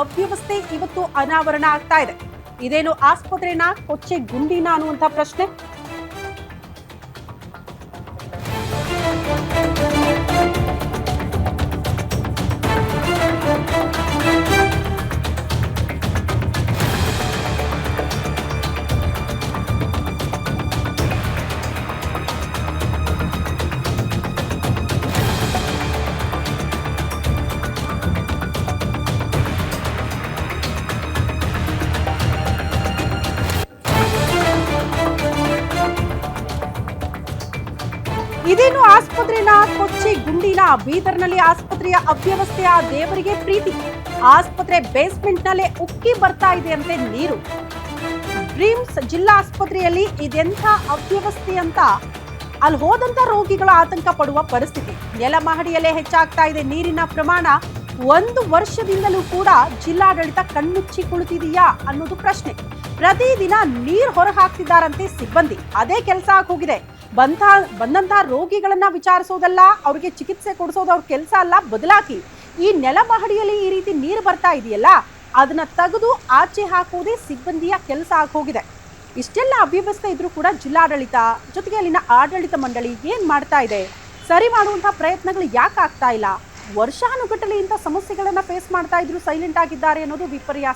ಅವ್ಯವಸ್ಥೆ ಇವತ್ತು ಅನಾವರಣ ಆಗ್ತಾ ಇದೆ. ಇದೇನು ಆಸ್ಪತ್ರೆನಾ, ಕೊಚ್ಚೆ ಗುಂಡಿನ ಅನ್ನುವಂಥ ಪ್ರಶ್ನೆ. ಇದೇನು ಆಸ್ಪತ್ರೆನ, ಕೊಚ್ಚಿ ಗುಂಡಿನ. ಬೀದರ್ನಲ್ಲಿ ಆಸ್ಪತ್ರೆಯ ಅವ್ಯವಸ್ಥೆಯ ದೇವರಿಗೆ ಪ್ರೀತಿ. ಆಸ್ಪತ್ರೆ ಬೇಸ್ಮೆಂಟ್ ನಲ್ಲೇ ಉಕ್ಕಿ ಬರ್ತಾ ಇದೆ ಅಂತೆ ನೀರು. ಡ್ರೀಮ್ಸ್ ಜಿಲ್ಲಾ ಆಸ್ಪತ್ರೆಯಲ್ಲಿ ಇದೆಂಥ ಅವ್ಯವಸ್ಥೆ ಅಂತ ಅಲ್ಲಿ ಹೋದಂತ ರೋಗಿಗಳ ಆತಂಕ ಪಡುವ ಪರಿಸ್ಥಿತಿ. ನೆಲಮಹಡಿಯಲ್ಲೇ ಹೆಚ್ಚಾಗ್ತಾ ಇದೆ ನೀರಿನ ಪ್ರಮಾಣ. 1 ವರ್ಷದಿಂದಲೂ ಕೂಡ ಜಿಲ್ಲಾಡಳಿತ ಕಣ್ಮುಚ್ಚಿ ಕುಳಿತಿದೆಯಾ ಅನ್ನೋದು ಪ್ರಶ್ನೆ. ಪ್ರತಿದಿನ ನೀರು ಹೊರ ಹಾಕ್ತಿದ್ದಾರಂತೆ ಸಿಬ್ಬಂದಿ. ಅದೇ ಕೆಲಸ ಆಗೋಗಿದೆ. ಬಂದಂತಹ ರೋಗಿಗಳನ್ನ ವಿಚಾರಿಸೋದಲ್ಲ, ಅವ್ರಿಗೆ ಚಿಕಿತ್ಸೆ ಕೊಡಿಸೋದು ಅವ್ರ ಕೆಲಸ ಅಲ್ಲ. ಬದಲಾಗಿ ಈ ನೆಲಮಹಡಿಯಲ್ಲಿ ಈ ರೀತಿ ನೀರು ಬರ್ತಾ ಇದೆಯಲ್ಲ, ಅದನ್ನ ತೆಗೆದು ಆಚೆ ಹಾಕೋದೇ ಸಿಬ್ಬಂದಿಯ ಕೆಲಸ ಆಗೋಗಿದೆ. ಇಷ್ಟೆಲ್ಲ ಅವ್ಯವಸ್ಥೆ ಇದ್ರೂ ಕೂಡ ಜಿಲ್ಲಾಡಳಿತ ಜೊತೆಗೆ ಅಲ್ಲಿನ ಆಡಳಿತ ಮಂಡಳಿ ಏನ್ ಮಾಡ್ತಾ ಇದೆ? ಸರಿ ಮಾಡುವಂತಹ ಪ್ರಯತ್ನಗಳು ಯಾಕೆ ಆಗ್ತಾ ಇಲ್ಲ? ವರ್ಷಾನುಗಟ್ಟಲೆ ಇಂಥ ಸಮಸ್ಯೆಗಳನ್ನ ಫೇಸ್ ಮಾಡ್ತಾ ಇದ್ರು ಸೈಲೆಂಟ್ ಆಗಿದ್ದಾರೆ ಅನ್ನೋದು ವಿಪರ್ಯಾಸ.